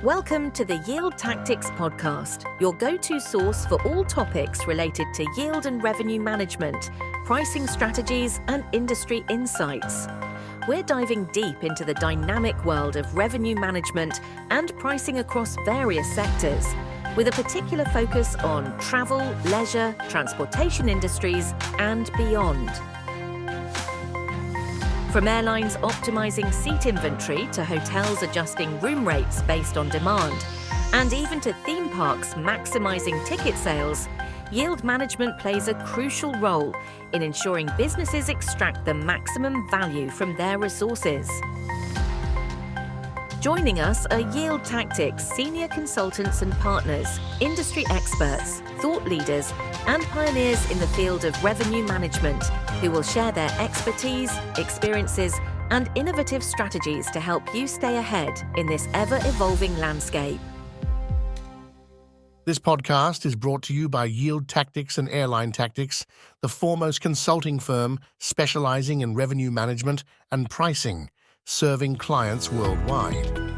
Welcome to the Yield Tactics Podcast, your go-to source for all topics related to yield and revenue management, pricing strategies, and industry insights. We're diving deep into the dynamic world of revenue management and pricing across various sectors, with a particular focus on travel, leisure, transportation industries, and beyond. From airlines optimizing seat inventory to hotels adjusting room rates based on demand, and even to theme parks maximizing ticket sales, yield management plays a crucial role in ensuring businesses extract the maximum value from their resources. Joining us are Yield Tactics senior consultants and partners, industry experts, thought leaders, and pioneers in the field of revenue management, who will share their expertise, experiences, and innovative strategies to help you stay ahead in this ever-evolving landscape. This podcast is brought to you by Yield Tactics and Airline Tactics, the foremost consulting firm specializing in revenue management and pricing, serving clients worldwide.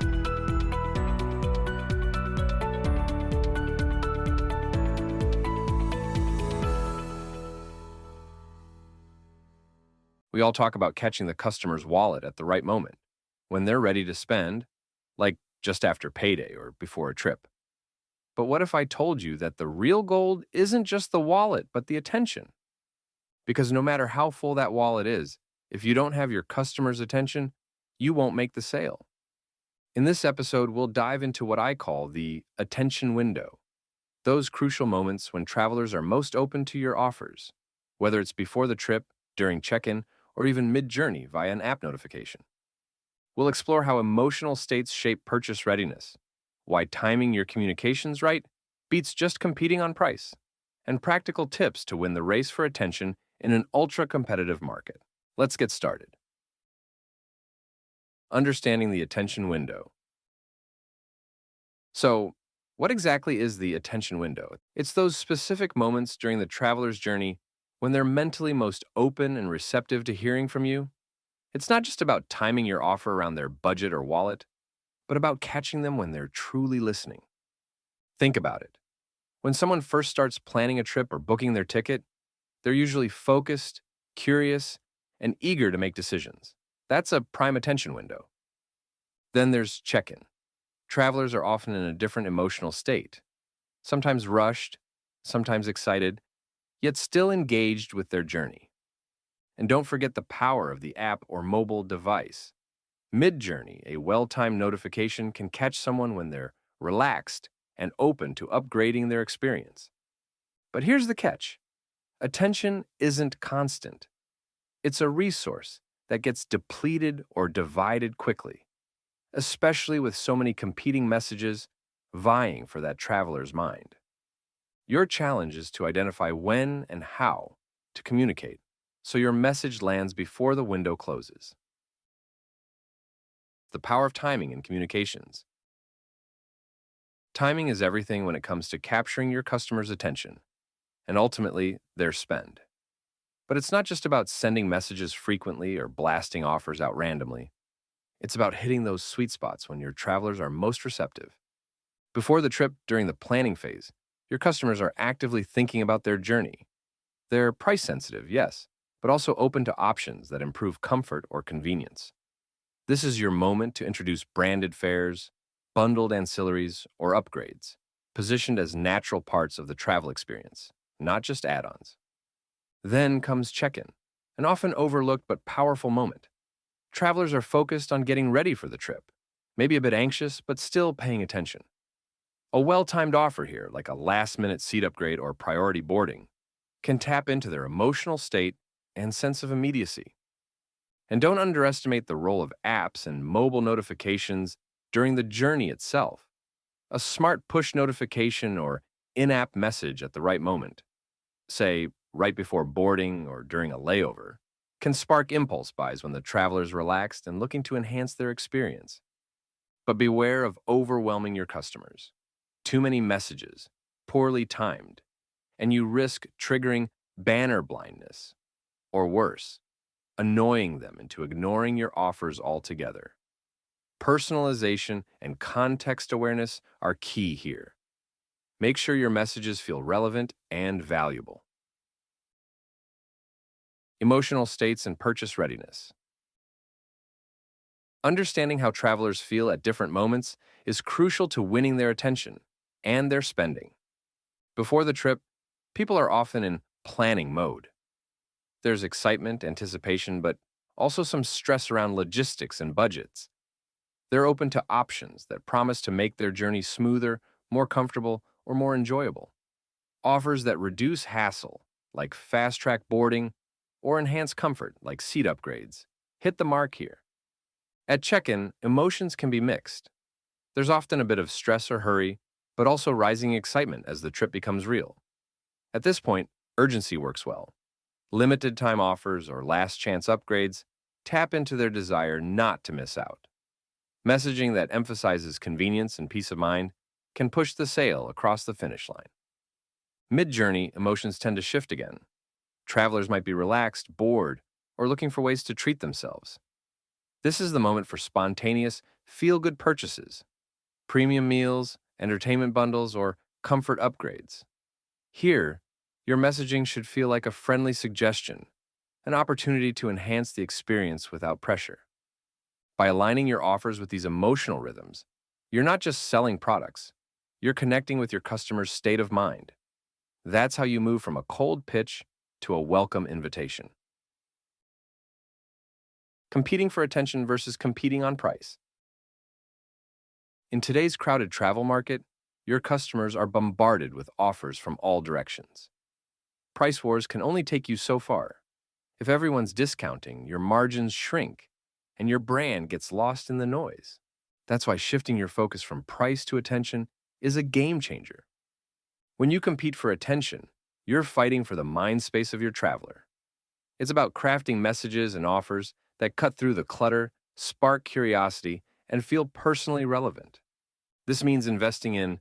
We all talk about catching the customer's wallet at the right moment, when they're ready to spend, like just after payday or before a trip. But what if I told you that the real gold isn't just the wallet, but the attention? Because no matter how full that wallet is, if you don't have your customer's attention, you won't make the sale. In this episode, we'll dive into what I call the attention window, those crucial moments when travelers are most open to your offers, whether it's before the trip, during check-in, or even mid-journey via an app notification. We'll explore how emotional states shape purchase readiness, why timing your communications right beats just competing on price, and practical tips to win the race for attention in an ultra-competitive market. Let's get started. Understanding the attention window. So, what exactly is the attention window? It's those specific moments during the traveler's journey when they're mentally most open and receptive to hearing from you. It's not just about timing your offer around their budget or wallet, but about catching them when they're truly listening. Think about it. When someone first starts planning a trip or booking their ticket, they're usually focused, curious, and eager to make decisions. That's a prime attention window. Then there's check-in. Travelers are often in a different emotional state, sometimes rushed, sometimes excited, yet still engaged with their journey. And don't forget the power of the app or mobile device. Mid-journey, a well-timed notification can catch someone when they're relaxed and open to upgrading their experience. But here's the catch. Attention isn't constant. It's a resource that gets depleted or divided quickly, especially with so many competing messages vying for that traveler's mind. Your challenge is to identify when and how to communicate so your message lands before the window closes. The power of timing in communications. Timing is everything when it comes to capturing your customer's attention and ultimately their spend. But it's not just about sending messages frequently or blasting offers out randomly. It's about hitting those sweet spots when your travelers are most receptive. Before the trip, during the planning phase, your customers are actively thinking about their journey. They're price sensitive, yes, but also open to options that improve comfort or convenience. This is your moment to introduce branded fares, bundled ancillaries, or upgrades, positioned as natural parts of the travel experience, not just add-ons. Then comes check-in, an often overlooked but powerful moment. Travelers are focused on getting ready for the trip, maybe a bit anxious, but still paying attention. A well-timed offer here, like a last-minute seat upgrade or priority boarding, can tap into their emotional state and sense of immediacy. And don't underestimate the role of apps and mobile notifications during the journey itself. A smart push notification or in-app message at the right moment, say right before boarding or during a layover, can spark impulse buys when the traveler's relaxed and looking to enhance their experience. But beware of overwhelming your customers. Too many messages, poorly timed, and you risk triggering banner blindness, or worse, annoying them into ignoring your offers altogether. Personalization and context awareness are key here. Make sure your messages feel relevant and valuable. Emotional states and purchase readiness. Understanding how travelers feel at different moments is crucial to winning their attention and their spending. Before the trip, people are often in planning mode. There's excitement, anticipation, but also some stress around logistics and budgets. They're open to options that promise to make their journey smoother, more comfortable, or more enjoyable. Offers that reduce hassle, like fast-track boarding, or enhance comfort, like seat upgrades, hit the mark here. At check-in, emotions can be mixed. There's often a bit of stress or hurry, but also rising excitement as the trip becomes real. At this point, urgency works well. Limited time offers or last chance upgrades tap into their desire not to miss out. Messaging that emphasizes convenience and peace of mind can push the sale across the finish line. Mid-journey, emotions tend to shift again. Travelers might be relaxed, bored, or looking for ways to treat themselves. This is the moment for spontaneous, feel-good purchases, premium meals, entertainment bundles, or comfort upgrades. Here, your messaging should feel like a friendly suggestion, an opportunity to enhance the experience without pressure. By aligning your offers with these emotional rhythms, you're not just selling products, you're connecting with your customer's state of mind. That's how you move from a cold pitch to a welcome invitation. Competing for attention versus competing on price. In today's crowded travel market, your customers are bombarded with offers from all directions. Price wars can only take you so far. If everyone's discounting, your margins shrink, and your brand gets lost in the noise. That's why shifting your focus from price to attention is a game changer. When you compete for attention, you're fighting for the mind space of your traveler. It's about crafting messages and offers that cut through the clutter, spark curiosity, and feel personally relevant. This means investing in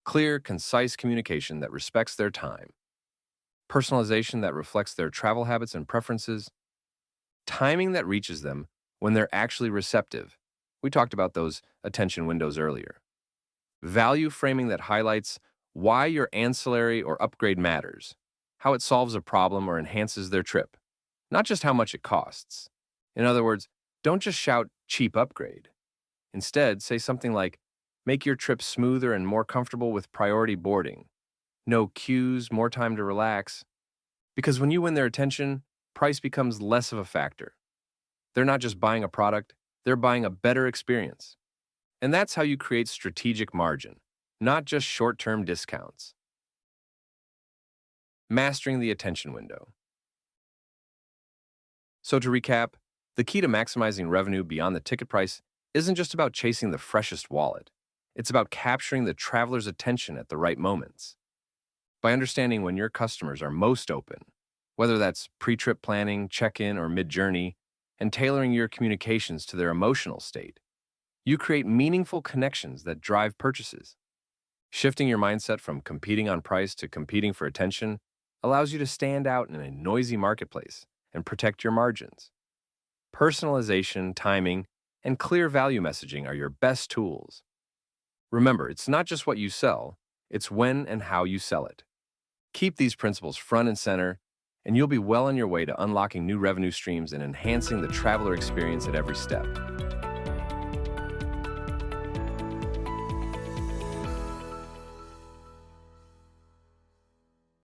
clear, concise communication that respects their time, personalization that reflects their travel habits and preferences, timing that reaches them when they're actually receptive. We talked about those attention windows earlier. Value framing that highlights why your ancillary or upgrade matters, how it solves a problem or enhances their trip, not just how much it costs. In other words, don't just shout cheap upgrade. Instead, say something like, make your trip smoother and more comfortable with priority boarding. No queues, more time to relax. Because when you win their attention, price becomes less of a factor. They're not just buying a product, they're buying a better experience. And that's how you create strategic margin, not just short-term discounts. Mastering the attention window. So to recap, the key to maximizing revenue beyond the ticket price isn't just about chasing the freshest wallet. It's about capturing the traveler's attention at the right moments. By understanding when your customers are most open, whether that's pre-trip planning, check-in, or mid-journey, and tailoring your communications to their emotional state, you create meaningful connections that drive purchases. Shifting your mindset from competing on price to competing for attention allows you to stand out in a noisy marketplace and protect your margins. Personalization, timing, and clear value messaging are your best tools. Remember, it's not just what you sell, it's when and how you sell it. Keep these principles front and center, and you'll be well on your way to unlocking new revenue streams and enhancing the traveler experience at every step.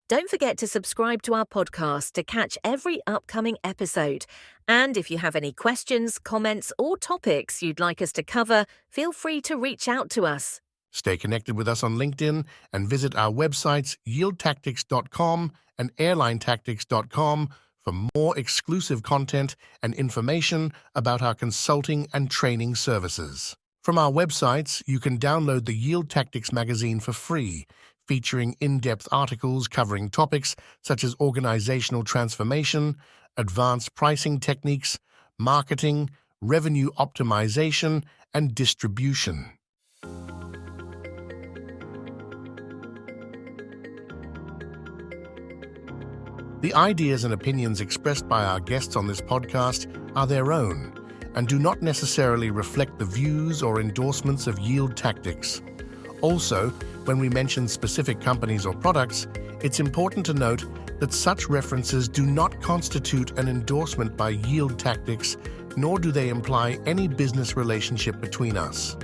Don't forget to subscribe to our podcast to catch every upcoming episode. And if you have any questions, comments, or topics you'd like us to cover, feel free to reach out to us. Stay connected with us on LinkedIn and visit our websites yieldtactics.com and airlinetactics.com for more exclusive content and information about our consulting and training services. From our websites, you can download the Yield Tactics magazine for free, featuring in-depth articles covering topics such as organizational transformation, advanced pricing techniques, marketing, revenue optimization, and distribution. The ideas and opinions expressed by our guests on this podcast are their own and do not necessarily reflect the views or endorsements of Yield Tactics. Also, when we mention specific companies or products, it's important to note that such references do not constitute an endorsement by Yield Tactics, nor do they imply any business relationship between us.